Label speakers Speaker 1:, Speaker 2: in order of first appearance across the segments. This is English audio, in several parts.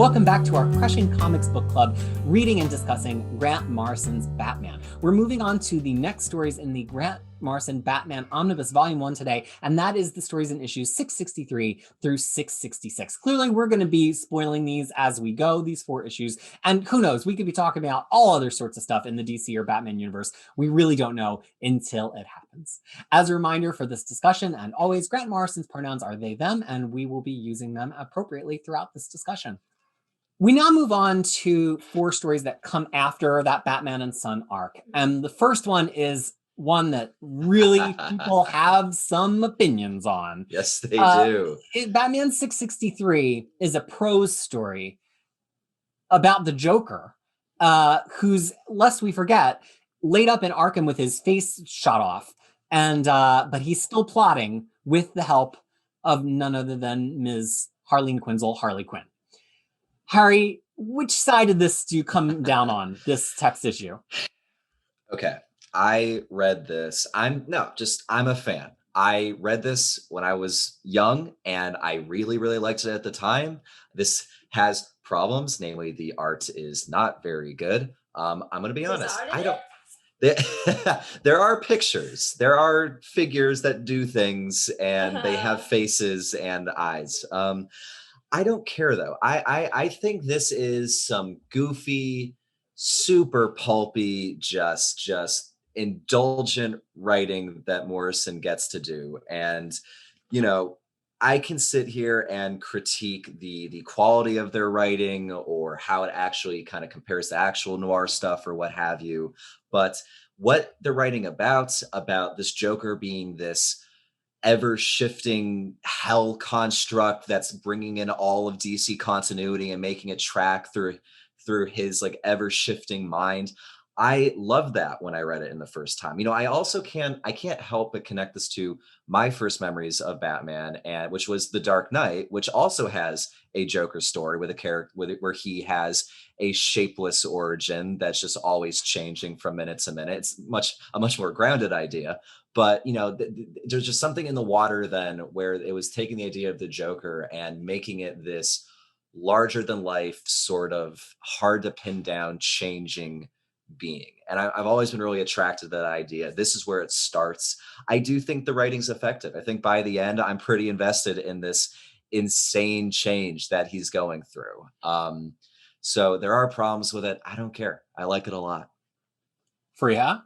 Speaker 1: Welcome back to our Crushing Comics Book Club, reading and discussing Grant Morrison's Batman. We're moving on to the next stories in the Grant Morrison Batman Omnibus Volume 1 today, and that is the stories in issues 663 through 666. Clearly, we're going to be spoiling these as we go, these 4 issues, and who knows, we could be talking about all other sorts of stuff in the DC or Batman universe. We really don't know until it happens. As a reminder for this discussion, and always, Grant Morrison's pronouns are they, them, and we will be using them appropriately throughout this discussion. We now move on to 4 stories that come after that Batman and Son arc. And the first one is one that really people have some opinions on.
Speaker 2: Yes, they do.
Speaker 1: Batman 663 is a prose story about the Joker, who's, lest we forget, laid up in Arkham with his face shot off. And but he's still plotting with the help of none other than Ms. Harleen Quinzel, Harley Quinn. Harry, which side of this do you come down on, this text issue?
Speaker 2: Okay, I read this. I'm a fan. I read this when I was young, and I really, really liked it at the time. This has problems, namely the art is not very good. I'm going to be honest. I don't. There are pictures. There are figures that do things, and they have faces and eyes. I don't care though. I think this is some goofy, super pulpy, just indulgent writing that Morrison gets to do. And, you know, I can sit here and critique the quality of their writing or how it actually kind of compares to actual noir stuff or what have you. But what they're writing about this Joker being this ever-shifting hell construct that's bringing in all of DC continuity and making it track through his like ever-shifting mind. I loved that when I read it in the first time. You know, I can't help but connect this to my first memories of Batman, and which was The Dark Knight, which also has a Joker story with a character where he has a shapeless origin that's just always changing from minute to minute. It's a much more grounded idea. But, you know, there's just something in the water then where it was taking the idea of the Joker and making it this larger than life, sort of hard to pin down, changing being. And I've always been really attracted to that idea. This is where it starts. I do think the writing's effective. I think by the end, I'm pretty invested in this insane change that he's going through. So there are problems with it. I don't care. I like it a lot.
Speaker 1: Fariha?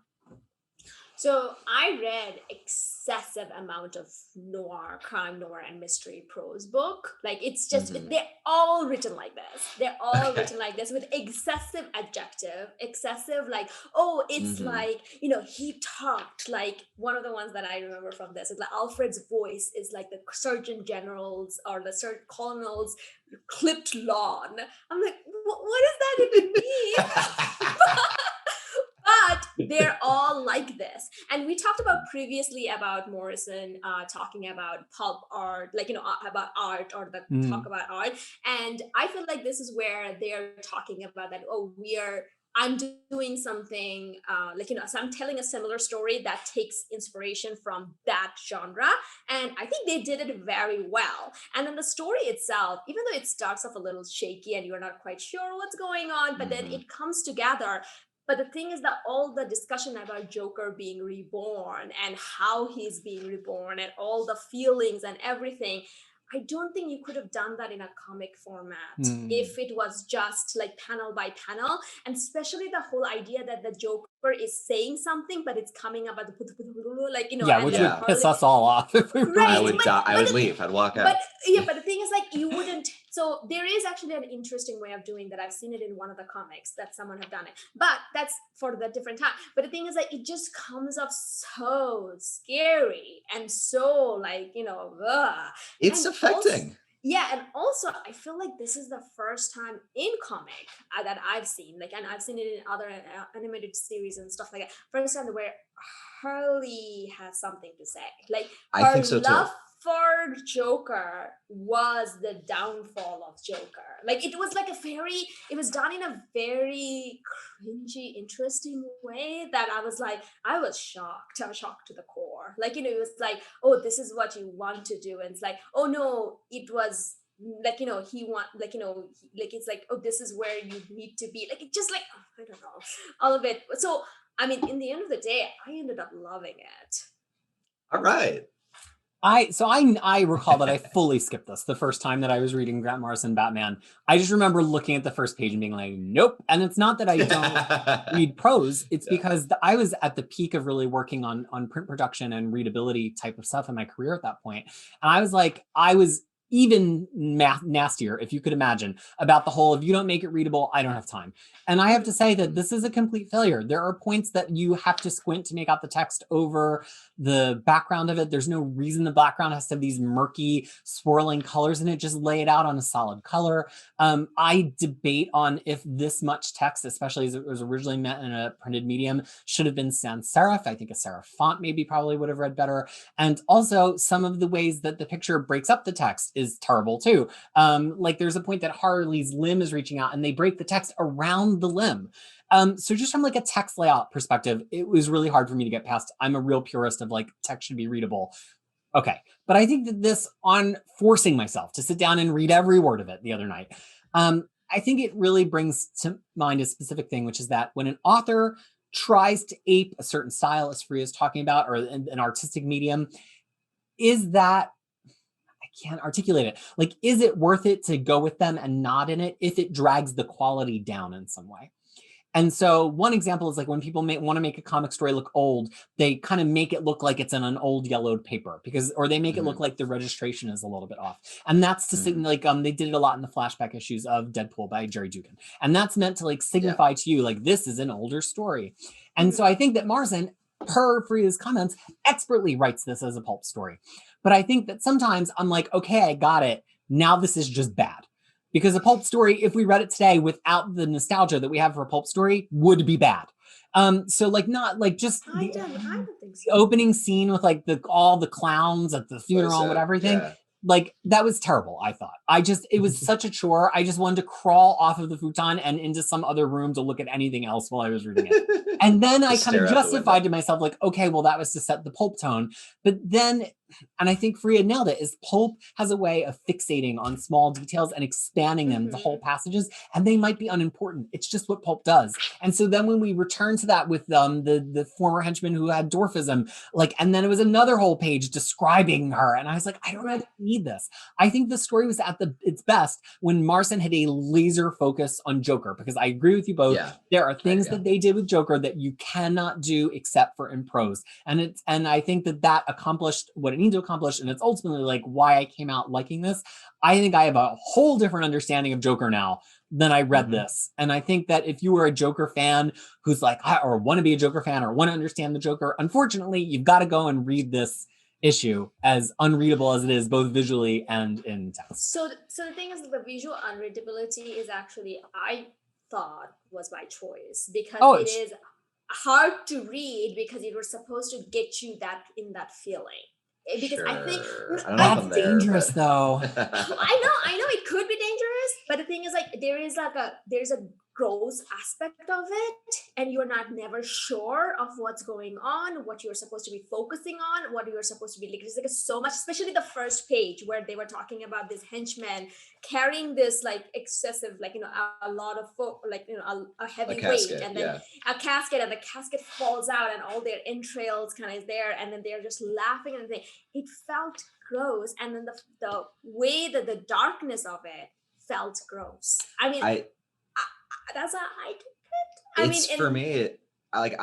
Speaker 3: So I read excessive amount of noir, crime noir, and mystery prose book. Like it's just they're all written like this. They're all written like this with excessive adjective, excessive like it's like he talked like one of the ones that I remember from this is like Alfred's voice is like the Surgeon General's or the Colonel's clipped lawn. I'm like, what does that even mean? But they're all like this. And we talked about previously about Morrison talking about pulp art, like, about art or the talk about art. And I feel like this is where they're talking about that, I'm doing something so I'm telling a similar story that takes inspiration from that genre. And I think they did it very well. And then the story itself, even though it starts off a little shaky and you're not quite sure what's going on, but then it comes together. But the thing is that all the discussion about Joker being reborn and how he's being reborn and all the feelings and everything, I don't think you could have done that in a comic format if it was just like panel by panel. And especially the whole idea that the Joker is saying something, but it's coming up at the
Speaker 1: which would piss us all off if we were
Speaker 3: right.
Speaker 2: I would leave. I'd walk out.
Speaker 3: But the thing is, like, you wouldn't. So there is actually an interesting way of doing that. I've seen it in one of the comics that someone have done it, but that's for the different time. But the thing is, like, it just comes off so scary and so like
Speaker 2: it's affecting.
Speaker 3: And also I feel like this is the first time in comic that I've seen, like, and I've seen it in other animated series and stuff like that. First time where Harley has something to say. Like,
Speaker 2: I think so
Speaker 3: love
Speaker 2: too.
Speaker 3: For Joker was the downfall of Joker. Like, it was like it was done in a very cringy, interesting way that I was shocked. I was shocked to the core. Like, it was like, oh, this is what you want to do. And it's like, oh no, it was like, you know, he want, like, you know, like it's like, oh, this is where you need to be, like it just like, oh, I don't know, all of it. So I mean, in the end of the day, I ended up loving it.
Speaker 2: All right.
Speaker 1: I recall that I fully skipped this the first time that I was reading Grant Morrison Batman. I just remember looking at the first page and being like, nope. And it's not that I don't read prose. It's
Speaker 2: Yeah.
Speaker 1: because I was at the peak of really working on print production and readability type of stuff in my career at that point. And I was like, I was even nastier, if you could imagine, about the whole, if you don't make it readable, I don't have time. And I have to say that this is a complete failure. There are points that you have to squint to make out the text over the background of it. There's no reason the background has to have these murky, swirling colors in it. Just lay it out on a solid color. I debate on if this much text, especially as it was originally meant in a printed medium, should have been sans serif. I think a serif font maybe probably would have read better. And also some of the ways that the picture breaks up the text is terrible too. Like there's a point that Harley's limb is reaching out and they break the text around the limb. So just from like a text layout perspective, it was really hard for me to get past. I'm a real purist of like text should be readable. Okay. But I think that this, on forcing myself to sit down and read every word of it the other night, I think it really brings to mind a specific thing, which is that when an author tries to ape a certain style, as Fariha is talking about, or an artistic medium, is that, I can't articulate it. Like, is it worth it to go with them and not in it if it drags the quality down in some way? And so one example is like when people want to make a comic story look old, they kind of make it look like it's on an old yellowed paper or they make it look like the registration is a little bit off. And that's to signal, like, they did it a lot in the flashback issues of Deadpool by Jerry Dugan. And that's meant to like signify to you, like, this is an older story. And so I think that Morrison, per Fariha's comments, expertly writes this as a pulp story. But I think that sometimes I'm like, okay, I got it. Now this is just bad. Because a pulp story, if we read it today without the nostalgia that we have for a pulp story, would be bad. So like not like just
Speaker 3: I don't think so.
Speaker 1: the opening scene with like all the clowns at the funeral and everything.
Speaker 2: Yeah.
Speaker 1: Like that was terrible, I thought. It was such a chore. I just wanted to crawl off of the futon and into some other room to look at anything else while I was reading it. And then I kind of justified to myself, like, okay, well, that was to set the pulp tone. But then, and I think Fariha nailed it, is pulp has a way of fixating on small details and expanding them to whole passages, and they might be unimportant. It's just what pulp does. And so then when we return to that with the former henchman who had dwarfism, like, and then it was another whole page describing her, and I was like, I don't really need this. I think the story was at its best when Morrison had a laser focus on Joker, because I agree with you both. Yeah. There are things that they did with Joker that you cannot do except for in prose. And I think that accomplished what it needed to accomplish. And it's ultimately like why I came out liking this. I think I have a whole different understanding of Joker now than I read this. And I think that if you were a Joker fan who's like, or want to be a Joker fan or want to understand the Joker, unfortunately, you've got to go and read this issue, as unreadable as it is, both visually and in text.
Speaker 3: So the thing is, the visual unreadability is actually, I thought, was by choice, because it is hard to read because it was supposed to get you that feeling. Because I think
Speaker 1: that's dangerous, though.
Speaker 3: I know it could be dangerous, but the thing is, like, there's a gross aspect of it, and you're never sure of what's going on, what you're supposed to be focusing on, what you're supposed to be like. There's like so much, especially the first page where they were talking about this henchman carrying this like excessive, like, you know, a lot of like, you know, a heavy weight, and then a casket, and the casket falls out, and all their entrails kind of is there, and then they're just laughing, and it felt gross, and then the way that the darkness of it felt gross. I mean, that's how I did it.
Speaker 2: For me, like,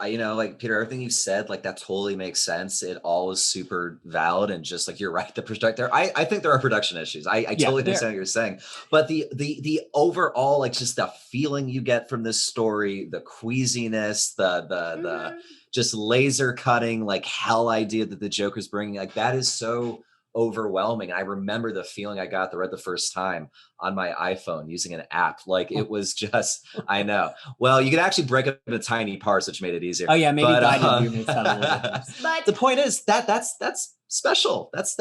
Speaker 2: you know, like, Peter, everything you said, like, that totally makes sense. It all is super valid, and just like, you're right, the perspective. I think there are production issues. I totally understand what you're saying, but the overall, like, just the feeling you get from this story, the queasiness, the just laser cutting, like, hell idea that the Joker's bringing, like, that is so overwhelming. I remember the feeling I got the first time on my iPhone using an app. Like, it was just, I know. Well, you can actually break it into tiny parts, which made it easier.
Speaker 1: Oh yeah, maybe guided view makes that a little bit worse.
Speaker 2: But the point is that's special. That's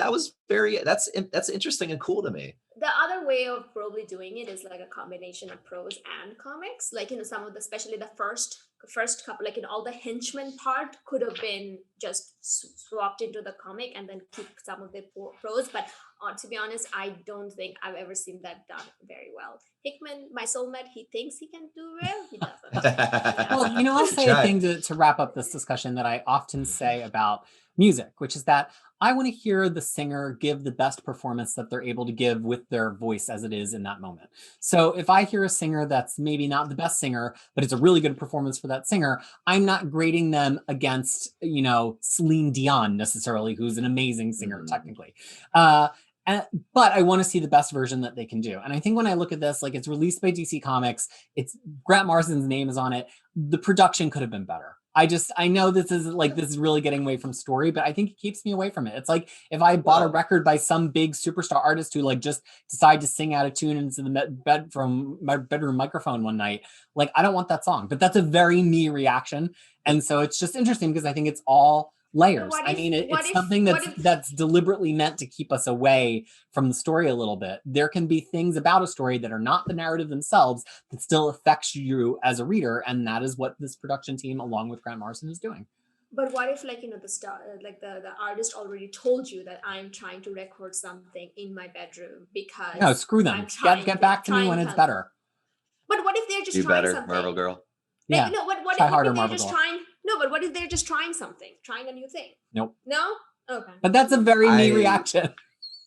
Speaker 2: interesting and cool to me.
Speaker 3: The other way of probably doing it is like a combination of prose and comics. Like, you know, some of especially the first first couple, like in all the henchman part could have been just swapped into the comic and then keep some of the prose. But to be honest, I don't think I've ever seen that done very well. Hickman, my soulmate, he thinks he can do well, he doesn't.
Speaker 1: Well, I'll say a thing to wrap up this discussion that I often say about music, which is that I want to hear the singer give the best performance that they're able to give with their voice as it is in that moment. So if I hear a singer that's maybe not the best singer, but it's a really good performance for that singer, I'm not grading them against, Celine Dion necessarily, who's an amazing singer technically. But I want to see the best version that they can do. And I think when I look at this, like, it's released by DC Comics, it's Grant Morrison's name is on it. The production could have been better. I know this is really getting away from story, but I think it keeps me away from it. It's like if I bought a record by some big superstar artist who just decide to sing out of tune into the from my bedroom microphone one night, I don't want that song. But that's a very me reaction. And so it's just interesting because I think it's all layers. It's something that's deliberately meant to keep us away from the story a little bit. There can be things about a story that are not the narrative themselves that still affects you as a reader, and that is what this production team, along with Grant Morrison, is doing.
Speaker 3: But what if, the artist already told you that I'm trying to record something in my bedroom because
Speaker 1: no, screw them. Get back to me when it's better.
Speaker 3: But what if they're just
Speaker 2: do
Speaker 3: trying
Speaker 2: better,
Speaker 3: something?
Speaker 2: Marvel girl.
Speaker 1: Yeah.
Speaker 3: No, what if they're just trying? No, but what if they're just trying something, trying a new thing?
Speaker 1: Nope.
Speaker 3: No? Okay.
Speaker 1: But that's a very me reaction.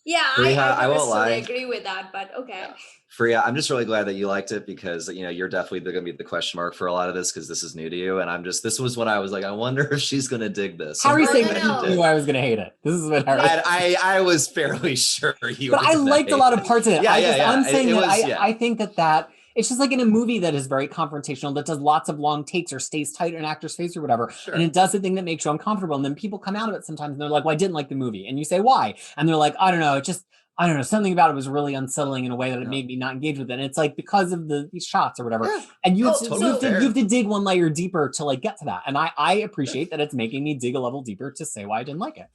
Speaker 3: Yeah,
Speaker 2: Fariha,
Speaker 3: I
Speaker 2: won't lie.
Speaker 3: agree with that, but okay.
Speaker 2: Yeah. Fariha, I'm just really glad that you liked it because, you're definitely going to be the question mark for a lot of this because this is new to you. And this was when I was like, I wonder if she's going to dig this.
Speaker 1: Harry said knew I was going to hate it. This is what Harry
Speaker 2: I was fairly sure you were.
Speaker 1: But I liked a lot of parts of it. I'm saying I think that it's just like in a movie that is very confrontational, that does lots of long takes or stays tight in an actor's face or whatever. Sure. And it does the thing that makes you uncomfortable. And then people come out of it sometimes and they're like, well, I didn't like the movie. And you say, why? And they're like, I don't know. Something about it was really unsettling in a way that it made me not engage with it. And it's like because of these shots or whatever. Yeah. And you have to dig one layer deeper to get to that. And I appreciate that it's making me dig a level deeper to say why I didn't like it.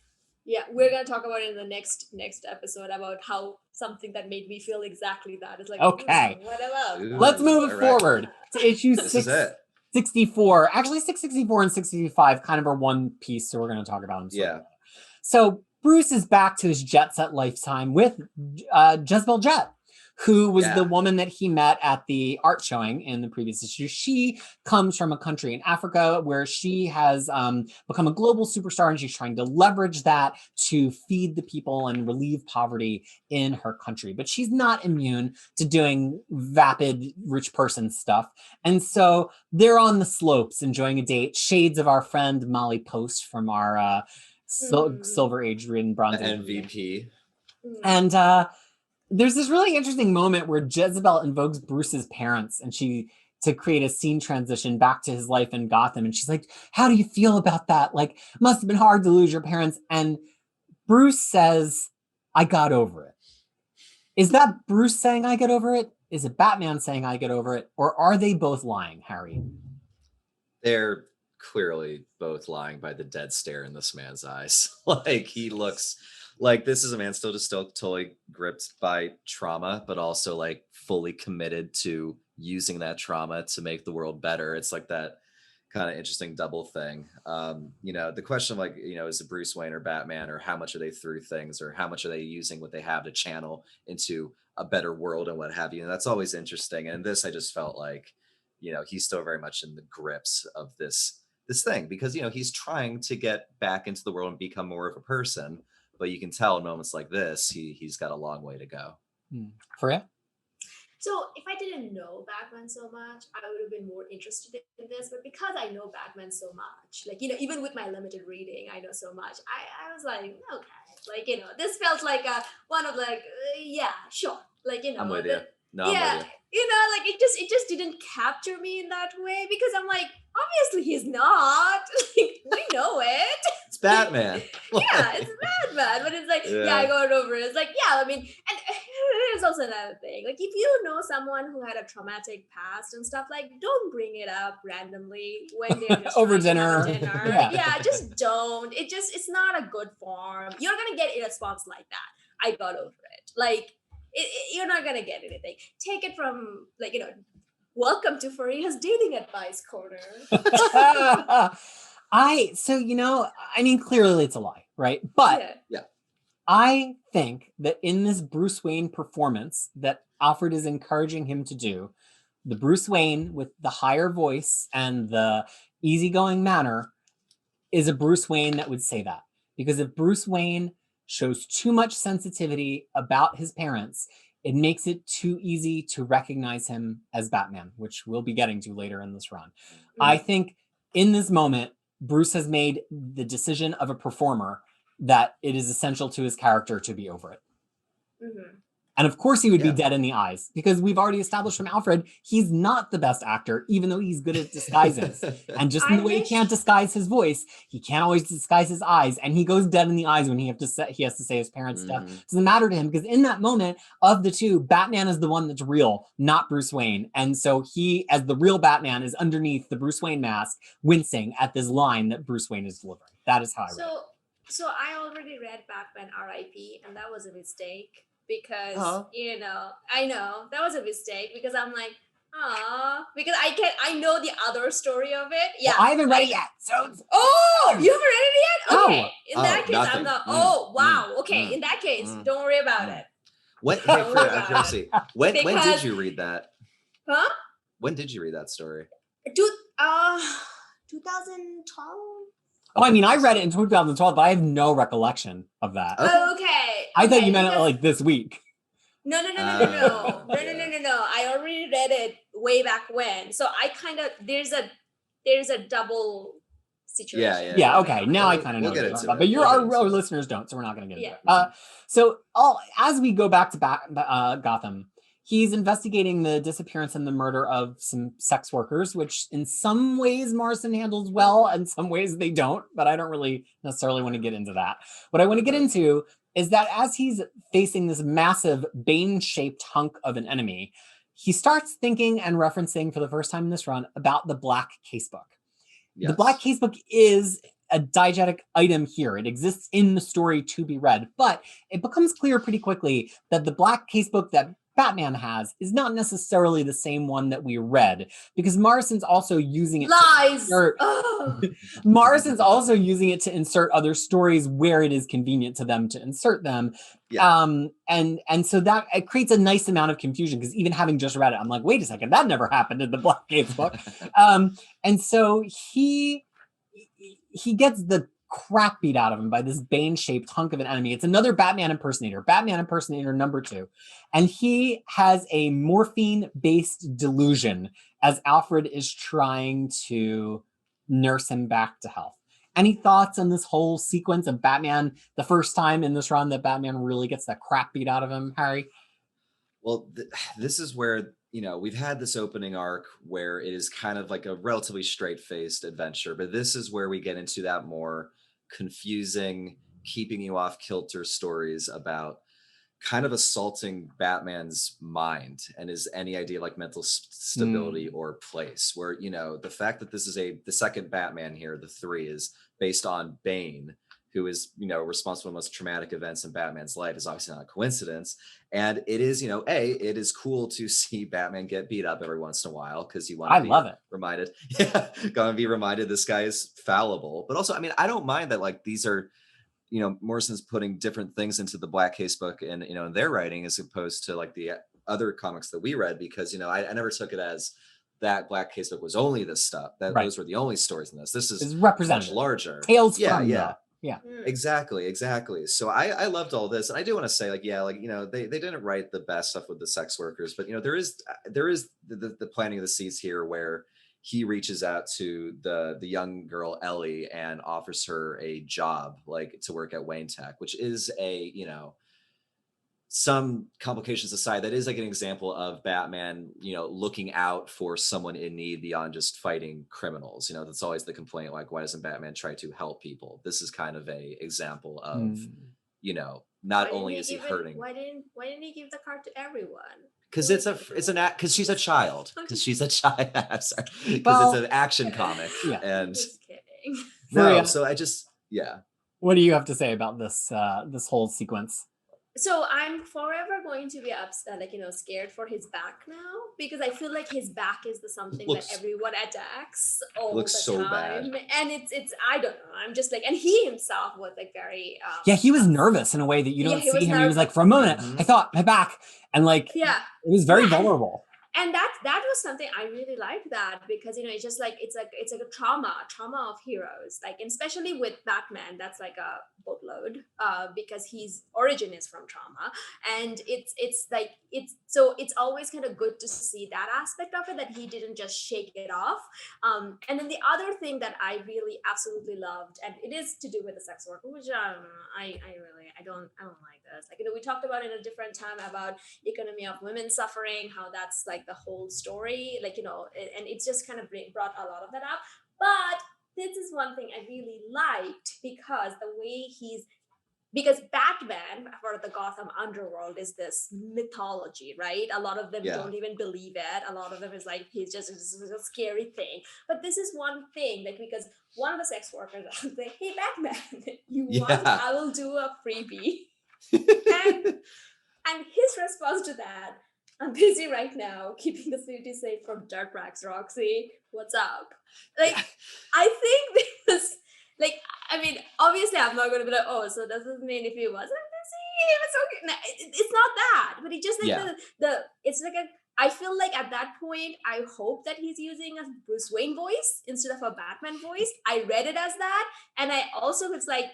Speaker 3: Yeah, we're gonna talk about it in the next episode about how something that made me feel exactly that. It's like,
Speaker 1: okay,
Speaker 3: whatever.
Speaker 1: Let's move it forward to issue 664. Actually, 664 and 665 kind of are one piece, so we're going to talk about them.
Speaker 2: Yeah.
Speaker 1: So Bruce is back to his jet set lifetime with Jezebel Jet, who was the woman that he met at the art showing in the previous issue. She comes from a country in Africa where she has become a global superstar, and she's trying to leverage that to feed the people and relieve poverty in her country. But she's not immune to doing vapid rich person stuff. And so they're on the slopes enjoying a date, shades of our friend Molly Post from our Silver Age and Bronze Age
Speaker 2: MVP.
Speaker 1: And there's this really interesting moment where Jezebel invokes Bruce's parents and to create a scene transition back to his life in Gotham. And she's like, how do you feel about that? Must have been hard to lose your parents. And Bruce says, I got over it. Is that Bruce saying I get over it? Is it Batman saying I get over it? Or are they both lying, Harry?
Speaker 2: They're clearly both lying by the dead stare in this man's eyes. He looks like this is a man still totally gripped by trauma, but also fully committed to using that trauma to make the world better. It's that kind of interesting double thing. The question of is it Bruce Wayne or Batman, or how much are they through things, or how much are they using what they have to channel into a better world and what have you. And that's always interesting. And in this, I just felt he's still very much in the grips of this thing because, he's trying to get back into the world and become more of a person. But you can tell in moments like this, he's got a long way to go.
Speaker 1: Fariha?
Speaker 3: So if I didn't know Batman so much, I would have been more interested in this. But because I know Batman so much, even with my limited reading, I know so much. I was like, okay, this felt like one of yeah, sure,
Speaker 2: I'm with you. No, I'm with you.
Speaker 3: It just didn't capture me in that way because I'm like, obviously he's not. We know it.
Speaker 2: It's Batman.
Speaker 3: Yeah, it's Batman. But it's I got over it. It's and there's also another thing. If you know someone who had a traumatic past and stuff, don't bring it up randomly when they're just
Speaker 1: over dinner.
Speaker 3: Yeah, just don't. It's not a good form. You're gonna get a response like that. I got over it. You're not gonna get anything. Take it from welcome to Fariha's dating advice corner.
Speaker 1: Clearly it's a lie, right? But
Speaker 2: Yeah.
Speaker 1: I think that in this Bruce Wayne performance that Alfred is encouraging him to do, the Bruce Wayne with the higher voice and the easygoing manner is a Bruce Wayne that would say that. Because if Bruce Wayne shows too much sensitivity about his parents, it makes it too easy to recognize him as Batman, which we'll be getting to later in this run. I think in this moment, Bruce has made the decision of a performer that it is essential to his character to be over it. And of course he would be dead in the eyes, because we've already established from Alfred, he's not the best actor, even though he's good at disguises. And just in the way he can't disguise his voice, he can't always disguise his eyes. And he goes dead in the eyes when he has to say his parents' death. It doesn't matter to him, because in that moment of the two, Batman is the one that's real, not Bruce Wayne. And so he, as the real Batman, is underneath the Bruce Wayne mask, wincing at this line that Bruce Wayne is delivering. That is how I read it.
Speaker 3: So I already read Batman R.I.P. and that was a mistake. Because I know that was a mistake, because I'm like, because I know the other story of it. Yeah,
Speaker 1: well, I haven't read it yet. So
Speaker 3: you haven't read it yet? Okay, in that case,
Speaker 2: nothing.
Speaker 3: I'm not. Oh wow. Okay, in that case, don't worry about it.
Speaker 2: When did you read that?
Speaker 3: Huh?
Speaker 2: When did you read that story?
Speaker 3: 2012.
Speaker 1: Oh, I mean, I read it in 2012, but I have no recollection of that.
Speaker 3: Okay.
Speaker 1: I thought you meant it like this week.
Speaker 3: No. I already read it way back when. So I kind of, there's a double situation.
Speaker 1: Yeah. Okay. Now I kind of know what you're talking about, but our listeners don't, so we're not going to get into it. So as we go back to Gotham, he's investigating the disappearance and the murder of some sex workers, which in some ways Morrison handles well, and some ways they don't, but I don't really necessarily want to get into that. What I want to get into is that as he's facing this massive Bane-shaped hunk of an enemy, he starts thinking and referencing for the first time in this run about the Black Casebook. Yes. The Black Casebook is a diegetic item here. It exists in the story to be read, but it becomes clear pretty quickly that the Black Casebook that Batman has is not necessarily the same one that we read, because Morrison's also using it Morrison's also using it to insert other stories where it is convenient to them to insert them. And so that it creates a nice amount of confusion, because even having just read it, I'm like, wait a second, that never happened in the Black Casebook. And so he gets the crap beat out of him by this Bane-shaped hunk of an enemy. It's another Batman impersonator number 2. And he has a morphine-based delusion as Alfred is trying to nurse him back to health. Any thoughts on this whole sequence of Batman, the first time in this run that Batman really gets that crap beat out of him, Harry?
Speaker 2: Well, this is where, we've had this opening arc where it is kind of like a relatively straight-faced adventure, but this is where we get into that more confusing, keeping you off kilter stories about kind of assaulting Batman's mind and his any idea like mental stability or place, where, the fact that this is the second Batman here, the 3, is based on Bane, who is, responsible for the most traumatic events in Batman's life, is obviously not a coincidence. And it is, it is cool to see Batman get beat up every once in a while, because you want to be reminded. Yeah, gonna be reminded this guy is fallible. But also, I mean, I don't mind that, like, these are, Morrison's putting different things into the Black Casebook and, in their writing, as opposed to like the other comics that we read, because, I never took it as that Black Casebook was only this stuff. Those were the only stories in this. This is much larger.
Speaker 1: Tales from Yeah.
Speaker 2: Exactly. So I loved all this, and I do want to say, like, they didn't write the best stuff with the sex workers, but there is the planting of the seeds here, where he reaches out to the young girl Ellie and offers her a job, like, to work at Wayne Tech, which is a some complications aside, that is like an example of Batman, looking out for someone in need beyond just fighting criminals. That's always the complaint. Like, why doesn't Batman try to help people? This is kind of a example of, not only is he hurting.
Speaker 3: Why didn't he give the card to everyone?
Speaker 2: Because because she's a child. Because she's a child. Because it's an action comic. Yeah. And
Speaker 3: just kidding.
Speaker 2: No, so
Speaker 1: What do you have to say about this this whole sequence?
Speaker 3: So I'm forever going to be upset, scared for his back now, because I feel like his back is the something
Speaker 2: Looks-
Speaker 3: that everyone attacks all
Speaker 2: looks
Speaker 3: the
Speaker 2: so
Speaker 3: time.
Speaker 2: bad.
Speaker 3: And it's I don't know. I'm just like, and he himself was like very
Speaker 1: Yeah, he was nervous in a way that you don't
Speaker 3: he was
Speaker 1: see him. He was like,
Speaker 3: nervous.
Speaker 1: for a moment,
Speaker 2: Mhm.
Speaker 1: I thought my back, and like
Speaker 3: Yeah.
Speaker 1: it was very
Speaker 3: Yeah, and-
Speaker 1: vulnerable.
Speaker 3: And that was something I really liked, that because it's just like it's like a trauma of heroes, like, and especially with Batman, that's like a boatload, because his origin is from trauma. And it's like it's always kind of good to see that aspect of it, that he didn't just shake it off. And then the other thing that I really absolutely loved, and it is to do with the sex worker, which I don't know, I don't like this. Like, we talked about in a different time about economy of women suffering, how that's like the whole story, like, and it's just kind of brought a lot of that up. But this is one thing I really liked, because the way because Batman for the Gotham underworld is this mythology, right? A lot of them don't even believe it. A lot of them is like, he's just a scary thing. But this is one thing, like, because one of the sex workers was like, hey, Batman, you want, I will do a freebie. And his response to that, I'm busy right now keeping the city safe from dirt rags, Roxy. What's up? Like, I think this, like, I mean, obviously I'm not going to be like, oh, so does this mean if he wasn't busy, it was okay? No, it's not that. But it just like it's like I feel like at that point, I hope that he's using a Bruce Wayne voice instead of a Batman voice. I read it as that. And I also, it's like,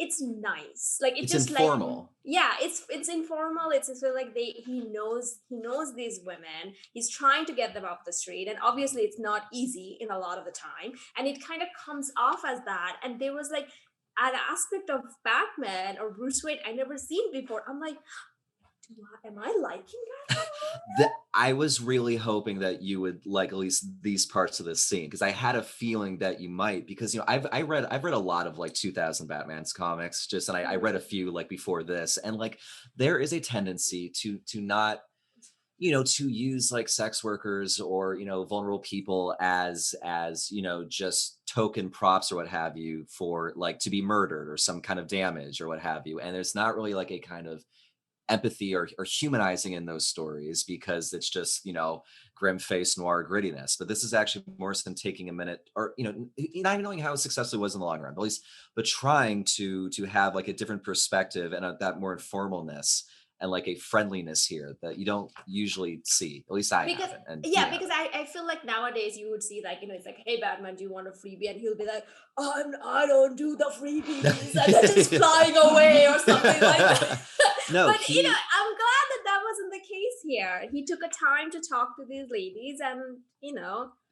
Speaker 3: it's nice, like it's just
Speaker 2: informal.
Speaker 3: Like, it's informal. It's sort of like he knows these women, he's trying to get them off the street, and obviously it's not easy in a lot of the time, and it kind of comes off as that. And there was like an aspect of Batman or Bruce Wayne I never seen before. I'm like, am I liking that?
Speaker 2: I was really hoping that you would like at least these parts of this scene, because I had a feeling that you might, because I've read a lot of like 2000 Batman's comics, just, and I read a few like before this, and like there is a tendency to not to use like sex workers or vulnerable people as just token props or what have you, for like to be murdered or some kind of damage or what have you, and there's not really like a kind of empathy or humanizing in those stories, because it's just grim face noir grittiness. But this is actually Morrison taking a minute, or not even knowing how successful it was in the long run, but at least trying to have like a different perspective and that more informalness and like a friendliness here that you don't usually see. At least I haven't. And
Speaker 3: because I feel like nowadays you would see like, it's like, hey Batman, do you want a freebie? And he'll be like, I don't do the freebies, and they're just flying away or something like that.
Speaker 2: No,
Speaker 3: but I'm glad that wasn't the case here. He took a time to talk to these ladies, and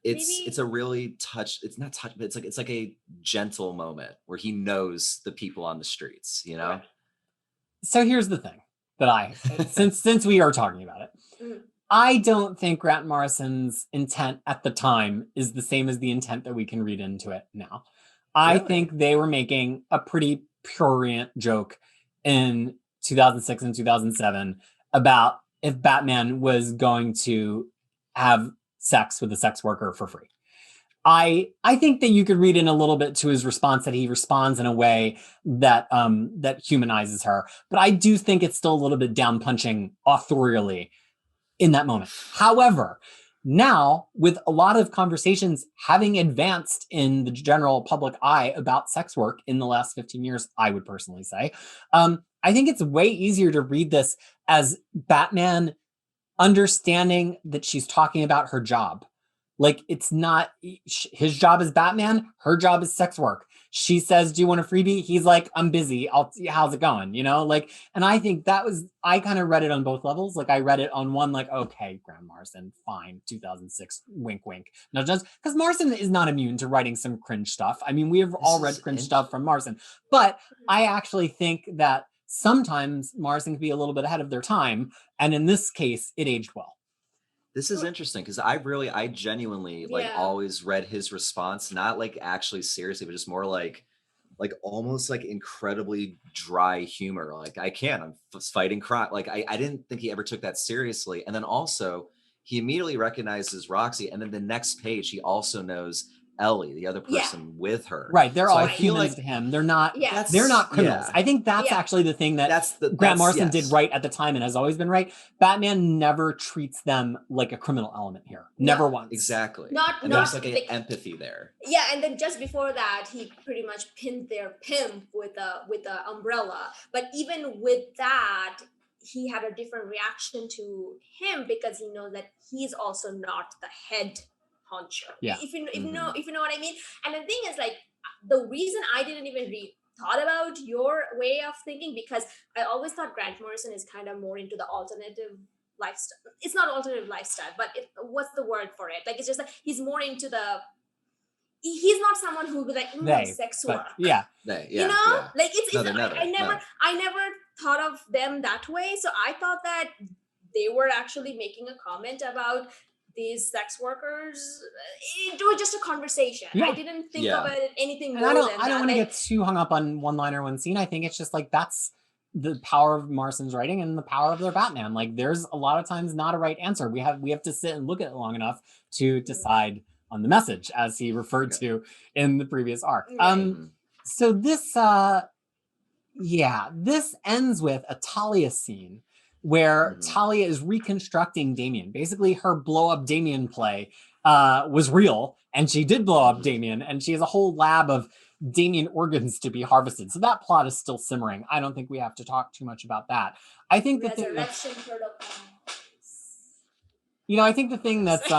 Speaker 2: it's a really it's not touch, but it's like a gentle moment where he knows the people on the streets,
Speaker 3: Right.
Speaker 1: So here's the thing that since we are talking about it, I don't think Grant Morrison's intent at the time is the same as the intent that we can read into it now. I think they were making a pretty prurient joke in 2006 and 2007 about if Batman was going to have sex with a sex worker for free. I think that you could read in a little bit to his response that he responds in a way that that humanizes her. But I do think it's still a little bit down punching authorially in that moment. However, now with a lot of conversations having advanced in the general public eye about sex work in the last 15 years, I would personally say, I think it's way easier to read this as Batman understanding that she's talking about her job. Like, it's not his job is Batman, her job is sex work. She says, do you want a freebie? He's like, I'm busy. How's it going? Like, and I think I kind of read it on both levels. Like, I read it on one, like, okay, Grant Morrison, fine, 2006, wink, wink. No, just because Morrison is not immune to writing some cringe stuff. I mean, we have all read cringe stuff from Morrison, but I actually think that sometimes Morrison can be a little bit ahead of their time. And in this case, it aged well.
Speaker 2: This is interesting because I genuinely like always read his response, not like actually seriously, but just more like almost like incredibly dry humor. Like, I'm fighting crime. Like, I didn't think he ever took that seriously. And then also he immediately recognizes Roxy. And then the next page, he also knows Ellie, the other person with her.
Speaker 1: Right. They're
Speaker 2: So
Speaker 1: all
Speaker 2: I feel
Speaker 1: humans
Speaker 2: like
Speaker 1: to him. They're not
Speaker 3: Yeah.
Speaker 1: they're not criminals.
Speaker 2: Yeah.
Speaker 1: I think that's actually the thing that Grant Morrison did right at the time and has always been right. Batman never treats them like a criminal element here. Never once.
Speaker 2: Exactly.
Speaker 3: Not
Speaker 2: there's like an empathy there.
Speaker 3: Yeah, and then just before that, he pretty much pinned their pimp with a umbrella. But even with that, he had a different reaction to him because he knows that he's also not the head honcho.
Speaker 1: Yeah.
Speaker 3: If you know what I mean. And the thing is, like, the reason I didn't even thought about your way of thinking, because I always thought Grant Morrison is kind of more into the alternative lifestyle. It's not alternative lifestyle, but what's the word for it? Like, it's just like he's more into he's not someone who would be like sex work.
Speaker 1: Like
Speaker 3: it's
Speaker 2: never,
Speaker 3: I never thought of them that way. So I thought that they were actually making a comment about these sex workers. It was just a conversation. I didn't think about it anything more than that.
Speaker 1: I don't want to get too hung up on one line or one scene. I think it's just like that's the power of Morrison's writing and the power of their Batman. Like there's a lot of times not a right answer. We have to sit and look at it long enough to decide on the message, as he referred to in the previous arc. So this this ends with a Talia scene where Talia is reconstructing Damian. Basically, her blow up Damian play was real, and she did blow up Damian, and she has a whole lab of Damian organs to be harvested. So that plot is still simmering. I don't think we have to talk too much about that. I think I think the thing that's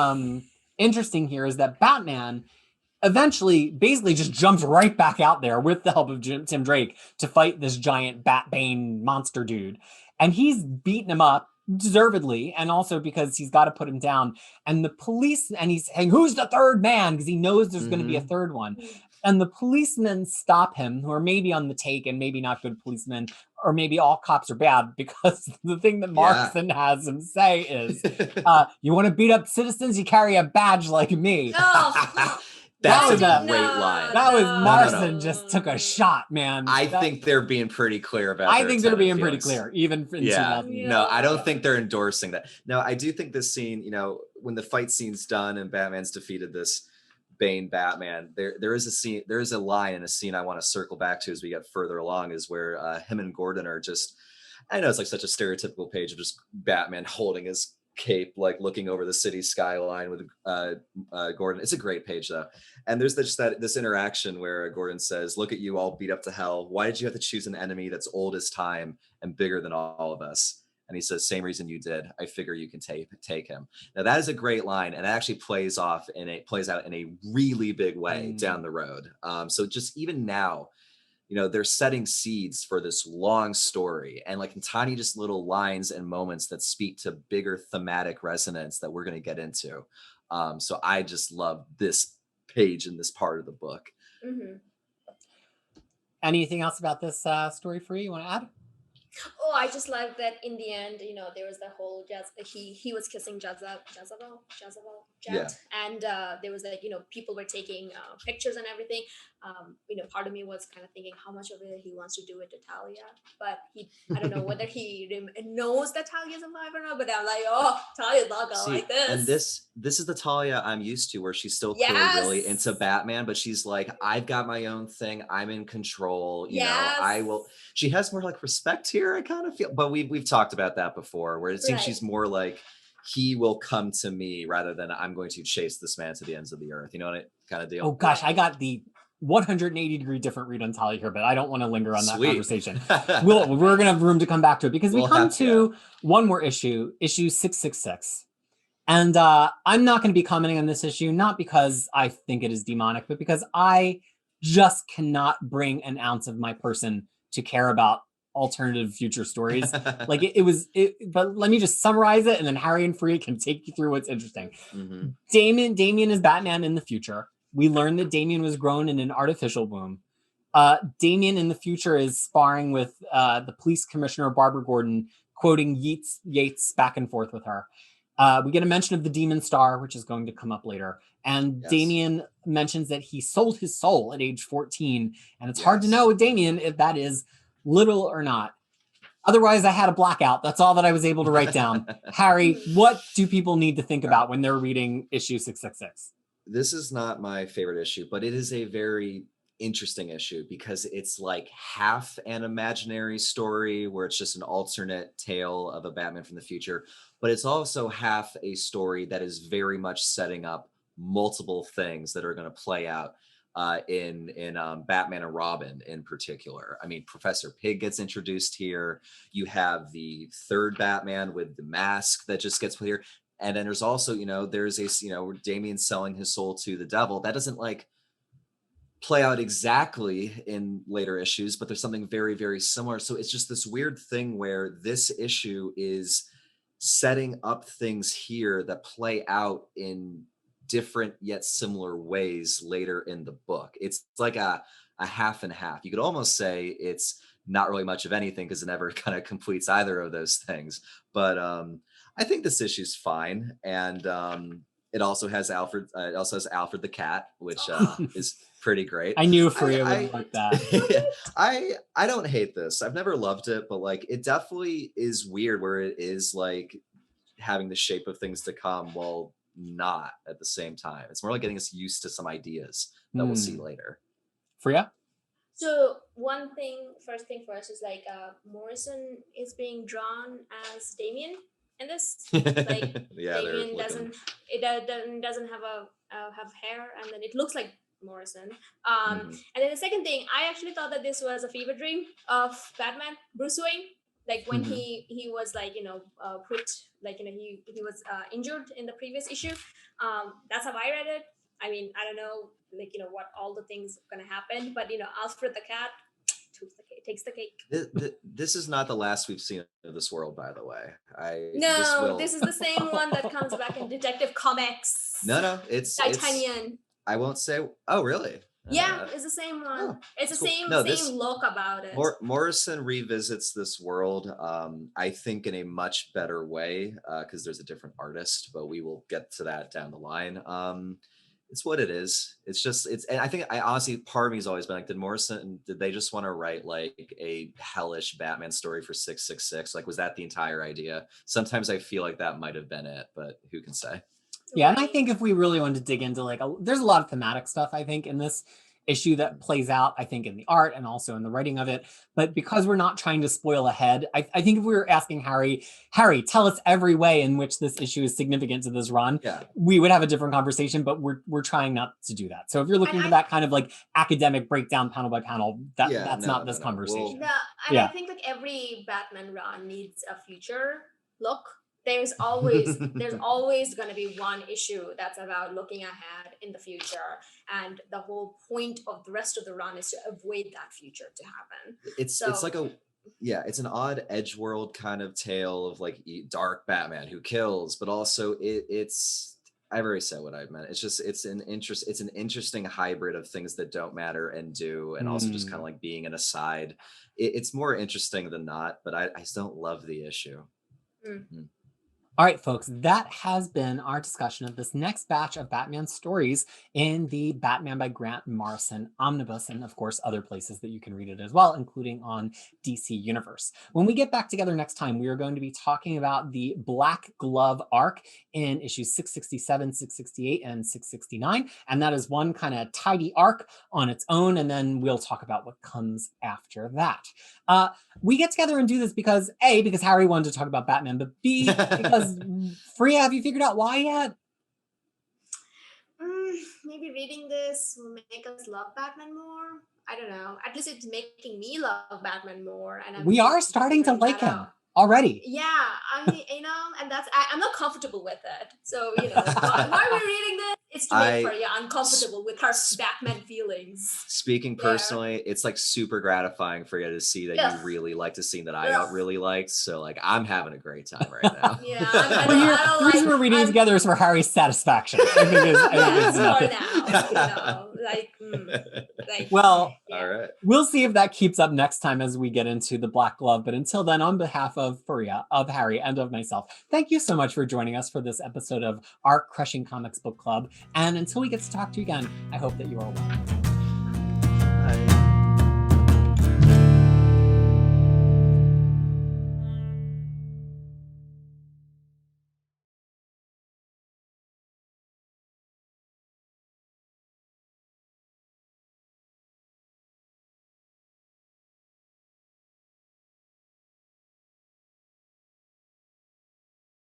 Speaker 1: interesting here is that Batman eventually basically just jumps right back out there with the help of Tim Drake to fight this giant Batbane monster dude. And he's beaten him up deservedly, and also because he's got to put him down. And the police, and he's saying, who's the third man? Because he knows there's going to be a third one. And the policemen stop him, who are maybe on the take and maybe not good policemen, or maybe all cops are bad, because the thing that Morrison has him say is, you want to beat up citizens, you carry a badge like me.
Speaker 2: That's a great line.
Speaker 1: That was Morrison just took a shot, man.
Speaker 2: I think they're being pretty clear about
Speaker 1: I think they're being pretty clear, even in 2000.
Speaker 2: No, I don't think they're endorsing that. No, I do think this scene, when the fight scene's done and Batman's defeated this Bane Batman, there is a line in a scene I want to circle back to as we get further along, is where him and Gordon are just, I know it's like such a stereotypical page of just Batman holding his cape, like looking over the city skyline with Gordon. It's a great page though. And there's this interaction where Gordon says, look at you all beat up to hell. Why did you have to choose an enemy that's old as time and bigger than all of us? And he says, same reason you did. I figure you can take him. Now that is a great line, and it actually plays out in a really big way down the road. So just even now, they're setting seeds for this long story, and like in tiny just little lines and moments that speak to bigger thematic resonance that we're going to get into. So I just love this page in this part of the book.
Speaker 1: Anything else about this story for you want to add?
Speaker 3: Oh, I just love that in the end, there was the whole he was kissing Jezebel, and there was like, people were taking pictures and everything. Part of me was kind of thinking how much of it he wants to do it to Talia, but I don't know whether he knows that Talia's alive or not. But I'm like, oh, Talia's not gonna like this.
Speaker 2: And this is the Talia I'm used to, where she's still clearly really into Batman, but she's like, I've got my own thing. I'm in control. I will. She has more like respect here, I kind of feel, but we've talked about that before, where it seems she's more like, he will come to me rather than I'm going to chase this man to the ends of the earth. You know what kind of deal?
Speaker 1: Oh gosh, I got the 180-degree different read on Talia here, but I don't want to linger on that conversation. We're gonna have room to come back to it, because we come to one more issue 666. And I'm not going to be commenting on this issue, not because I think it is demonic, but because I just cannot bring an ounce of my person to care about alternative future stories. Like but let me just summarize it, and then Harry and Free can take you through what's interesting. Damian is Batman in the future. We learned that Damian was grown in an artificial womb. Damian in the future is sparring with the police commissioner, Barbara Gordon, quoting Yates back and forth with her. We get a mention of the Demon Star, which is going to come up later. And Damian mentions that he sold his soul at age 14. And it's hard to know with Damian if that is literal or not. Otherwise, I had a blackout. That's all that I was able to write down. Harry, what do people need to think about when they're reading issue 666?
Speaker 2: this is not my favorite issue, but it is a very interesting issue because it's like half an imaginary story where it's just an alternate tale of a Batman from the future, but it's also half a story that is very much setting up multiple things that are going to play out in Batman and Robin in particular. I mean, Professor Pig gets introduced here. You have the third Batman with the mask that just gets put here. And then there's also, there's a, where Damian selling his soul to the devil. That doesn't like play out exactly in later issues, but there's something very, very similar. So it's just this weird thing where this issue is setting up things here that play out in different yet similar ways later in the book. It's like a half and half. You could almost say it's not really much of anything because it never kind of completes either of those things. But I think this issue's fine, and it also has Alfred. It also has Alfred the cat, which is pretty great.
Speaker 1: I knew Fariha would like that.
Speaker 2: I don't hate this. I've never loved it, but like it definitely is weird where it is like having the shape of things to come while not at the same time. It's more like getting us used to some ideas that we'll see later.
Speaker 1: Fariha?
Speaker 3: So first thing first is like Morrison is being drawn as Damian in this. Like
Speaker 2: yeah,
Speaker 3: Damian doesn't have hair, and then it looks like Morrison. And then the second thing, I actually thought that this was a fever dream of Batman, Bruce Wayne. Like when he was like put like he was injured in the previous issue. That's how I read it. I mean, I don't know like what all the things are gonna happen, but Alfred the cat takes the cake.
Speaker 2: This is not the last we've seen of this world, by the way.
Speaker 3: This is the same one that comes back in Detective Comics.
Speaker 2: No, it's
Speaker 3: Titanian.
Speaker 2: I won't say. Oh, really?
Speaker 3: Yeah, it's the same one.
Speaker 2: Oh,
Speaker 3: it's the
Speaker 2: cool.
Speaker 3: same look about it.
Speaker 2: Morrison revisits this world, I think, in a much better way because there's a different artist, but we will get to that down the line. It's what it is. And I think honestly, part of me has always been like, did they just want to write like a hellish Batman story for 666? Like, was that the entire idea? Sometimes I feel like that might have been it, but who can say?
Speaker 1: Yeah, and I think if we really want to dig into like, there's a lot of thematic stuff, I think, in this issue that plays out, I think, in the art and also in the writing of it. But because we're not trying to spoil ahead, I think if we were asking Harry, tell us every way in which this issue is significant to this run, we would have a different conversation, but we're trying not to do that. So if you're looking for that kind of like academic breakdown panel by panel, that's not this conversation.
Speaker 3: I think like every Batman run needs a future look. There's always going to be one issue that's about looking ahead in the future, and the whole point of the rest of the run is to avoid that future to happen.
Speaker 2: It's an odd edge world kind of tale of like dark Batman who kills, but also I've already said what I meant. It's an interesting hybrid of things that don't matter and do, and also just kind of like being an aside. It's more interesting than not, but I just don't love the issue.
Speaker 1: All right, folks, that has been our discussion of this next batch of Batman stories in the Batman by Grant Morrison omnibus, and of course, other places that you can read it as well, including on DC Universe. When we get back together next time, we are going to be talking about the Black Glove arc in issues 667, 668, and 669. And that is one kind of tidy arc on its own, and then we'll talk about what comes after that. We get together and do this because A, because Harry wanted to talk about Batman, but B, because Fariha, have you figured out why yet?
Speaker 3: Maybe reading this will make us love Batman more. I don't know. At least it's making me love Batman more. And
Speaker 1: we are starting to like him already.
Speaker 3: Yeah, I mean, and that's I'm not comfortable with it. So why are we reading this? It's to make Fariha uncomfortable with her Batman feelings.
Speaker 2: Speaking personally, it's like super gratifying for you to see that you really liked a scene that I really liked. So like I'm having a great time right now.
Speaker 3: The
Speaker 1: reason we're reading together is for Harry's satisfaction. I think
Speaker 3: it's
Speaker 2: all right.
Speaker 1: We'll see if that keeps up next time as we get into the Black Glove. But until then, on behalf of Fariha, of Harry, and of myself, thank you so much for joining us for this episode of our Crushing Comics Book Club. And until we get to talk to you again, I hope that you are well.